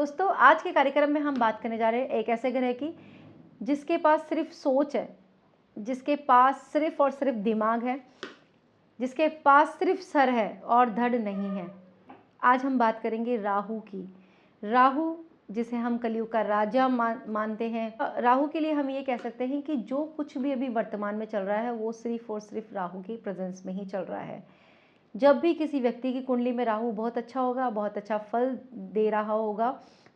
दोस्तों, आज के कार्यक्रम में हम बात करने जा रहे हैं एक ऐसे ग्रह की जिसके पास सिर्फ सोच है, जिसके पास सिर्फ और सिर्फ दिमाग है, जिसके पास सिर्फ सर है और धड़ नहीं है। आज हम बात करेंगे राहु की। राहु जिसे हम कलयुग का राजा मानते हैं। राहु के लिए हम ये कह सकते हैं कि जो कुछ भी अभी वर्तमान में चल रहा है वो सिर्फ और सिर्फ राहु की प्रेजेंस में ही चल रहा है। जब भी किसी व्यक्ति की कुंडली में राहु बहुत अच्छा होगा, बहुत अच्छा फल दे रहा होगा,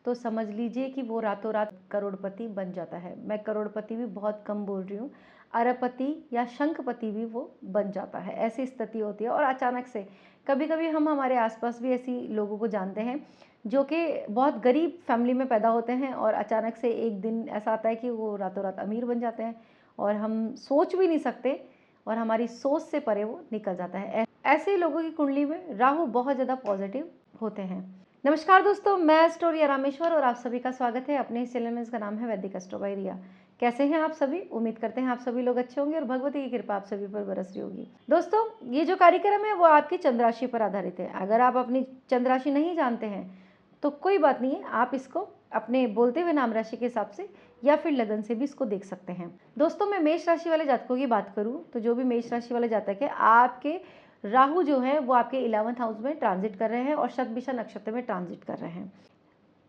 तो समझ लीजिए कि वो रातों रात करोड़पति बन जाता है। मैं करोड़पति भी बहुत कम बोल रही हूँ, अरबपति या शंखपति भी वो बन जाता है। ऐसी स्थिति होती है। और अचानक से कभी कभी हम हमारे आसपास भी ऐसी लोगों को जानते हैं जो कि बहुत गरीब फैमिली में पैदा होते हैं और अचानक से एक दिन ऐसा आता है कि वो रातों रात अमीर बन जाते हैं और हम सोच भी नहीं सकते और हमारी सोच से परे वो निकल जाता है। ऐसे लोगों की कुंडली में राहु बहुत ज़्यादा पॉजिटिव होते हैं। नमस्कार दोस्तों, मैं स्टोरी रामेश्वर और आप सभी का स्वागत है अपने इस चैनल में। इसका नाम है वैदिक एस्ट्रो बाय रिया। कैसे हैं आप सभी? उम्मीद करते हैं आप सभी लोग अच्छे होंगे और भगवती की कृपा आप सभी पर बरस रही होगी। दोस्तों, ये जो कार्यक्रम है वो आपकी चंद्र राशि पर आधारित है। अगर आप अपनी चंद्र राशि नहीं जानते हैं तो कोई बात नहीं है, आप इसको अपने बोलते हुए नाम राशि के हिसाब से या फिर लगन से भी इसको देख सकते हैं। दोस्तों, मैं मेष राशि वाले जातकों की बात करूं तो जो भी मेष राशि वाले जातक है, आपके राहु जो है वो आपके 11th हाउस में ट्रांजिट कर रहे हैं और शतभिषा नक्षत्र में ट्रांजिट कर रहे हैं।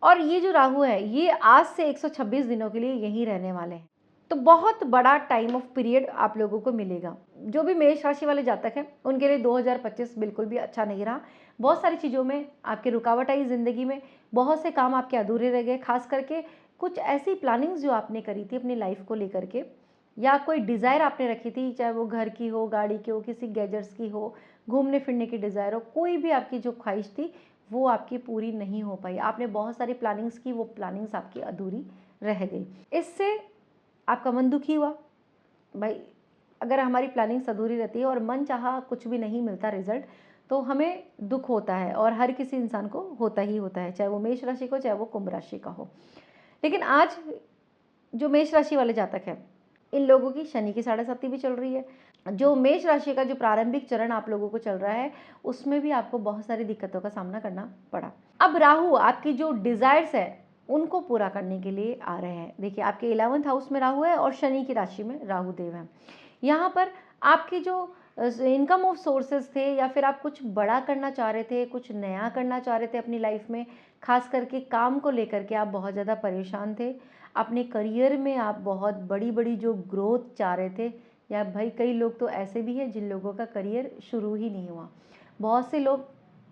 और ये जो राहु है ये आज से 126 दिनों के लिए यहीं रहने वाले हैं। तो बहुत बड़ा टाइम ऑफ पीरियड आप लोगों को मिलेगा। जो भी मेष राशि वाले जातक हैं उनके लिए 2025 बिल्कुल भी अच्छा नहीं रहा। बहुत सारी चीज़ों में आपकी रुकावट आई ज़िंदगी में, बहुत से काम आपके अधूरे रह गए। खास करके कुछ ऐसी प्लानिंग्स जो आपने करी थी अपनी लाइफ को लेकर के, या कोई डिज़ायर आपने रखी थी, चाहे वो घर की हो, गाड़ी की हो, किसी गैजेट्स की हो, घूमने फिरने की डिज़ायर हो, कोई भी आपकी जो ख्वाहिश थी वो आपकी पूरी नहीं हो पाई। आपने बहुत सारी प्लानिंग्स की, वो प्लानिंग्स आपकी अधूरी रह गई। इससे आपका मन दुखी हुआ। भाई, अगर हमारी प्लानिंग्स अधूरी रहती है और मन चाहा कुछ भी नहीं मिलता रिजल्ट, तो हमें दुख होता है और हर किसी इंसान को होता ही होता है, चाहे वो मेष राशि को, चाहे वो कुंभ राशि का हो। लेकिन आज जो मेष राशि वाले जातक हैं, इन लोगों की शनि की 7.5 भी चल रही है। जो मेष राशि का जो प्रारंभिक चरण आप लोगों को चल रहा है उसमें भी आपको बहुत सारी दिक्कतों का सामना करना पड़ा। अब राहु आपकी जो डिजायर्स है उनको पूरा करने के लिए आ रहे हैं। देखिए, आपके 11th हाउस में राहु है और शनि की राशि में राहु देव है। यहाँ पर आपकी जो इनकम ऑफ सोर्सेज थे, या फिर आप कुछ बड़ा करना चाह रहे थे, कुछ नया करना चाह रहे थे अपनी लाइफ में, खास करके काम को लेकर के आप बहुत ज़्यादा परेशान थे। अपने करियर में आप बहुत बड़ी बड़ी जो ग्रोथ चाह रहे थे, या भाई कई लोग तो ऐसे भी हैं जिन लोगों का करियर शुरू ही नहीं हुआ। बहुत से लोग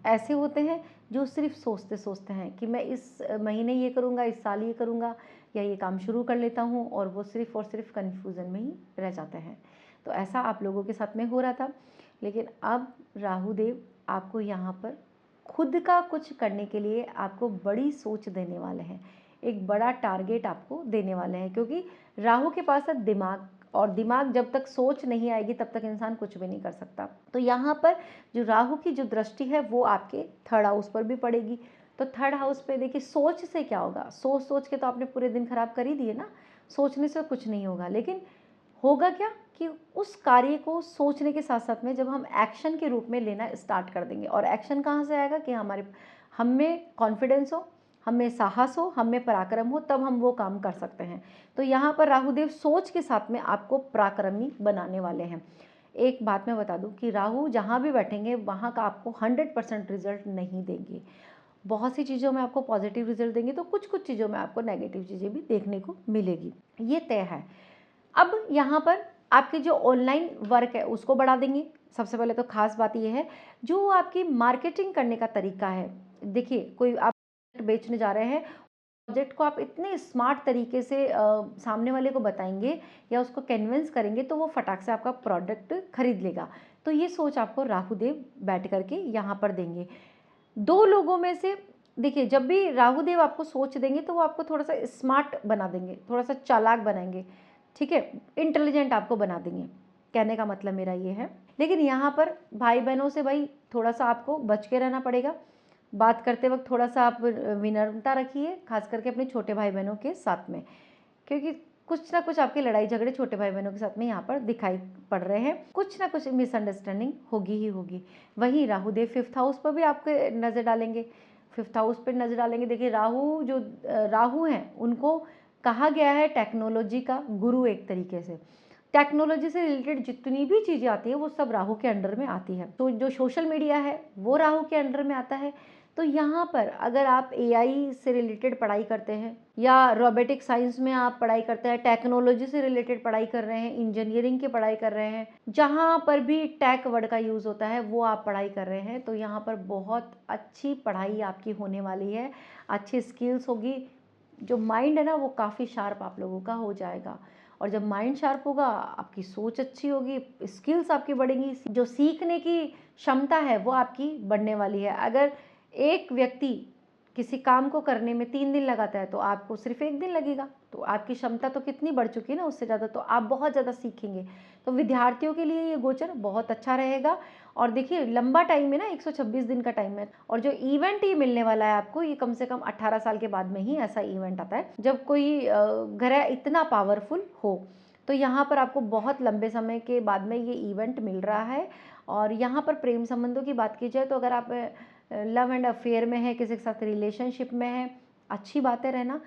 ऐसे होते हैं जो सिर्फ सोचते सोचते हैं कि मैं इस महीने ये करूँगा, इस साल ये करूँगा, या ये काम शुरू कर लेता हूँ, और वो सिर्फ और सिर्फ कन्फ्यूज़न में ही रह जाते हैं। तो ऐसा आप लोगों के साथ में हो रहा था। लेकिन अब राहु देव आपको यहाँ पर खुद का कुछ करने के लिए आपको बड़ी सोच देने वाले हैं, एक बड़ा टारगेट आपको देने वाले हैं, क्योंकि राहु के पास है दिमाग, और दिमाग जब तक सोच नहीं आएगी तब तक इंसान कुछ भी नहीं कर सकता। तो यहाँ पर जो राहु की जो दृष्टि है वो आपके 3rd हाउस पर भी पड़ेगी। तो 3rd हाउस पे देखिए, सोच से क्या होगा? सोच सोच के तो आपने पूरे दिन खराब कर ही दिए ना। सोचने से कुछ नहीं होगा, लेकिन होगा क्या कि उस कार्य को सोचने के साथ साथ में जब हम एक्शन के रूप में लेना स्टार्ट कर देंगे, और एक्शन कहाँ से आएगा कि हम में कॉन्फिडेंस हो, हम में साहस हो, हम में पराक्रम हो, तब हम वो काम कर सकते हैं। तो यहाँ पर राहुदेव सोच के साथ में आपको पराक्रमी बनाने वाले हैं। एक बात मैं बता दूं कि राहु जहाँ भी बैठेंगे वहाँ का आपको 100% रिजल्ट नहीं देंगे। बहुत सी चीज़ों में आपको पॉजिटिव रिजल्ट देंगे, तो कुछ कुछ चीज़ों में आपको नेगेटिव चीज़ें भी देखने को मिलेगी, ये तय है। अब यहाँ पर आपकी जो ऑनलाइन वर्क है उसको बढ़ा देंगे। सबसे पहले तो खास बात यह है, जो आपकी मार्केटिंग करने का तरीका है। देखिए, कोई आप बेचने जा रहे हैं, प्रोजेक्ट को आप इतने स्मार्ट तरीके से सामने वाले को बताएंगे या उसको कन्विंस करेंगे तो वो फटाक से आपका प्रोडक्ट खरीद लेगा। तो ये सोच आपको राहुदेव बैठ करके यहाँ पर देंगे। 2 लोगों में से देखिए, जब भी राहुदेव आपको सोच देंगे तो वो आपको थोड़ा सा स्मार्ट बना देंगे, थोड़ा सा चालाक बनाएंगे, ठीक है, इंटेलिजेंट आपको बना देंगे। कहने का मतलब मेरा ये है। लेकिन यहाँ पर भाई बहनों से भाई थोड़ा सा आपको बच के रहना पड़ेगा। बात करते वक्त थोड़ा सा आप विनम्रता रखिए, खास करके अपने छोटे भाई बहनों के साथ में, क्योंकि कुछ ना कुछ आपके लड़ाई झगड़े छोटे भाई बहनों के साथ में यहाँ पर दिखाई पड़ रहे हैं। कुछ ना कुछ मिसअंडरस्टैंडिंग होगी ही होगी। वहीं राहुदेव 5th हाउस पर भी आपके नज़र डालेंगे। 5th हाउस पे नज़र डालेंगे, देखिए राहु हैं उनको कहा गया है टेक्नोलॉजी का गुरु एक तरीके से। टेक्नोलॉजी से रिलेटेड जितनी भी चीज़ें आती हैं वो सब राहु के अंडर में आती है। तो जो सोशल मीडिया है वो राहु के अंडर में आता है। तो यहाँ पर अगर आप एआई से रिलेटेड पढ़ाई करते हैं या रोबोटिक साइंस में आप पढ़ाई करते हैं, टेक्नोलॉजी से रिलेटेड पढ़ाई कर रहे हैं, इंजीनियरिंग की पढ़ाई कर रहे हैं, जहाँ पर भी टेक वर्ड का यूज़ होता है वो आप पढ़ाई कर रहे हैं, तो यहाँ पर बहुत अच्छी पढ़ाई आपकी होने वाली है, अच्छी स्किल्स होगी। जो माइंड है ना वो काफ़ी शार्प आप लोगों का हो जाएगा, और जब माइंड शार्प होगा आपकी सोच अच्छी होगी, स्किल्स आपकी बढ़ेंगी, जो सीखने की क्षमता है वो आपकी बढ़ने वाली है। अगर एक व्यक्ति किसी काम को करने में 3 दिन लगाता है तो आपको सिर्फ 1 दिन लगेगा, तो आपकी क्षमता तो कितनी बढ़ चुकी है ना उससे ज़्यादा, तो आप बहुत ज़्यादा सीखेंगे। तो विद्यार्थियों के लिए ये गोचर बहुत अच्छा रहेगा। और देखिए लंबा टाइम है ना, 126 दिन का टाइम है, और जो इवेंट ये मिलने वाला है आपको, ये कम से कम 18 साल के बाद में ही ऐसा इवेंट आता है जब कोई ग्रह इतना पावरफुल हो। तो यहाँ पर आपको बहुत लंबे समय के बाद में ये इवेंट मिल रहा है। और यहाँ पर प्रेम संबंधों की बात की जाए तो अगर आप लव एंड अफेयर में है, किसी के साथ रिलेशनशिप में है, अच्छी बात है रहना,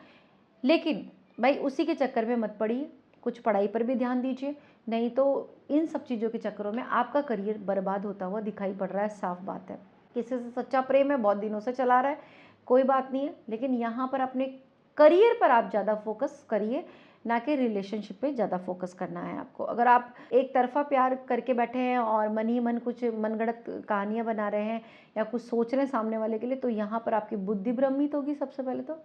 लेकिन भाई उसी के चक्कर में मत पड़िए, कुछ पढ़ाई पर भी ध्यान दीजिए, नहीं तो इन सब चीज़ों के चक्करों में आपका करियर बर्बाद होता हुआ दिखाई पड़ रहा है, साफ बात है। किसी से सच्चा प्रेम है, बहुत दिनों से चला रहा है, कोई बात नहीं है, लेकिन यहाँ पर अपने करियर पर आप ज़्यादा फोकस करिए, ना कि रिलेशनशिप पे ज़्यादा फोकस करना है आपको। अगर आप एक तरफा प्यार करके बैठे हैं और मन ही मन कुछ मनगढ़ंत कहानियाँ बना रहे हैं या कुछ सोच रहे हैं सामने वाले के लिए, तो यहाँ पर आपकी बुद्धि भ्रमित होगी सबसे पहले तो,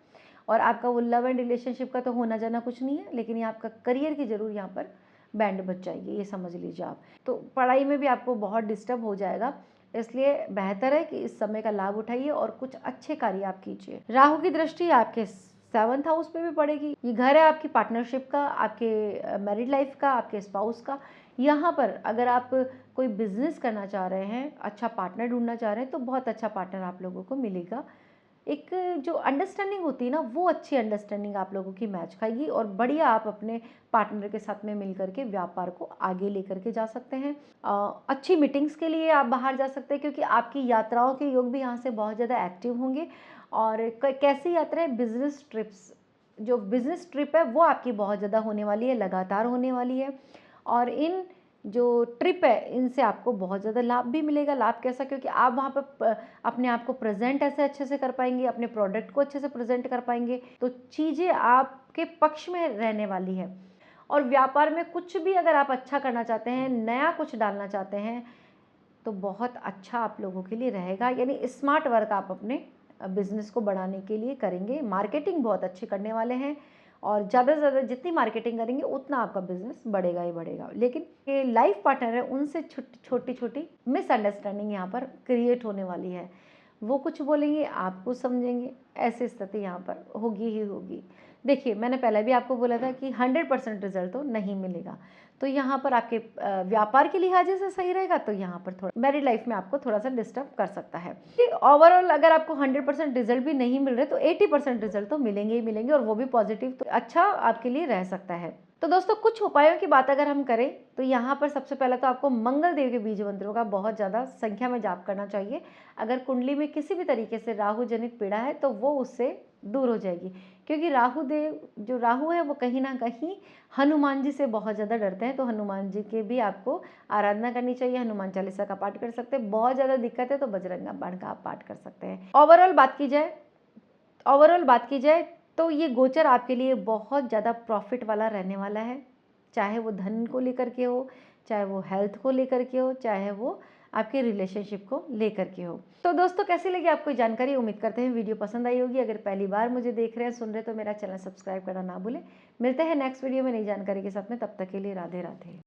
और आपका वो लव एंड रिलेशनशिप का तो होना जाना कुछ नहीं है, लेकिन ये आपका करियर की ज़रूर यहाँ पर बैंड बच जाएगी, ये समझ लीजिए आप। तो पढ़ाई में भी आपको बहुत डिस्टर्ब हो जाएगा, इसलिए बेहतर है कि इस समय का लाभ उठाइए और कुछ अच्छे कार्य आप कीजिए। राहु की दृष्टि आपके 7th हाउस पे भी पड़ेगी। ये घर है आपकी पार्टनरशिप का, आपके मैरिड लाइफ का, आपके स्पाउस का। यहाँ पर अगर आप कोई बिजनेस करना चाह रहे हैं, अच्छा पार्टनर ढूंढना चाह रहे हैं, तो बहुत अच्छा पार्टनर आप लोगों को मिलेगा। एक जो अंडरस्टैंडिंग होती है ना, वो अच्छी अंडरस्टैंडिंग आप लोगों की मैच खाएगी, और बढ़िया आप अपने पार्टनर के साथ में मिलकर के व्यापार को आगे लेकर के जा सकते हैं। अच्छी मीटिंग्स के लिए आप बाहर जा सकते हैं, क्योंकि आपकी यात्राओं के योग भी यहाँ से बहुत ज़्यादा एक्टिव होंगे। और कैसी यात्रा है, बिजनेस ट्रिप्स, जो बिजनेस ट्रिप है वो आपकी बहुत ज़्यादा होने वाली है, लगातार होने वाली है। और इन जो ट्रिप है इनसे आपको बहुत ज़्यादा लाभ भी मिलेगा। लाभ कैसा, क्योंकि आप वहाँ पर अपने आप को प्रेजेंट ऐसे अच्छे से कर पाएंगे, अपने प्रोडक्ट को अच्छे से प्रेजेंट कर पाएंगे, तो चीज़ें आपके पक्ष में रहने वाली है। और व्यापार में कुछ भी अगर आप अच्छा करना चाहते हैं, नया कुछ डालना चाहते हैं, तो बहुत अच्छा आप लोगों के लिए रहेगा। यानी स्मार्ट वर्क आप अपने बिजनेस को बढ़ाने के लिए करेंगे। मार्केटिंग बहुत अच्छी करने वाले हैं, और ज़्यादा से ज़्यादा जितनी मार्केटिंग करेंगे उतना आपका बिजनेस बढ़ेगा ही बढ़ेगा। लेकिन ये लाइफ पार्टनर है, उनसे छोटी छोटी मिसअंडरस्टैंडिंग यहाँ पर क्रिएट होने वाली है। वो कुछ बोलेंगे, आप कुछ समझेंगे, ऐसी स्थिति यहाँ पर होगी ही होगी। देखिए मैंने पहले भी आपको बोला था कि 100% रिजल्ट तो नहीं मिलेगा, तो यहाँ पर आपके व्यापार के लिहाज से सही रहेगा, तो यहाँ पर थोड़ा मैरिड लाइफ में आपको थोड़ा सा डिस्टर्ब कर सकता है। ओवरऑल अगर आपको 100% रिजल्ट भी नहीं मिल रहे तो 80% रिजल्ट तो मिलेंगे ही मिलेंगे, और वो भी पॉजिटिव, तो अच्छा आपके लिए रह सकता है। तो दोस्तों कुछ उपायों की बात अगर हम करें तो यहाँ पर सबसे पहले तो आपको मंगल देव के बीज मंत्रों का बहुत ज़्यादा संख्या में जाप करना चाहिए। अगर कुंडली में किसी भी तरीके से राहु जनित पीड़ा है तो वो उससे दूर हो जाएगी, क्योंकि राहु है वो कहीं ना कहीं हनुमान जी से बहुत ज़्यादा डरते हैं, तो हनुमान जी के भी आपको आराधना करनी चाहिए। हनुमान चालीसा का पाठ कर सकते हैं, बहुत ज़्यादा दिक्कत है तो बजरंग बाण का आप पाठ कर सकते हैं। ओवरऑल बात की जाए तो ये गोचर आपके लिए बहुत ज़्यादा प्रॉफिट वाला रहने वाला है, चाहे वो धन को लेकर के हो, चाहे वो हेल्थ को लेकर के हो, चाहे वो आपके रिलेशनशिप को लेकर के हो। तो दोस्तों कैसी लगी आपको जानकारी, उम्मीद करते हैं वीडियो पसंद आई होगी। अगर पहली बार मुझे देख रहे हैं, सुन रहे हैं, तो मेरा चैनल सब्सक्राइब करना ना भूलें। मिलते हैं नेक्स्ट वीडियो में नई जानकारी के साथ में, तब तक के लिए राधे राधे।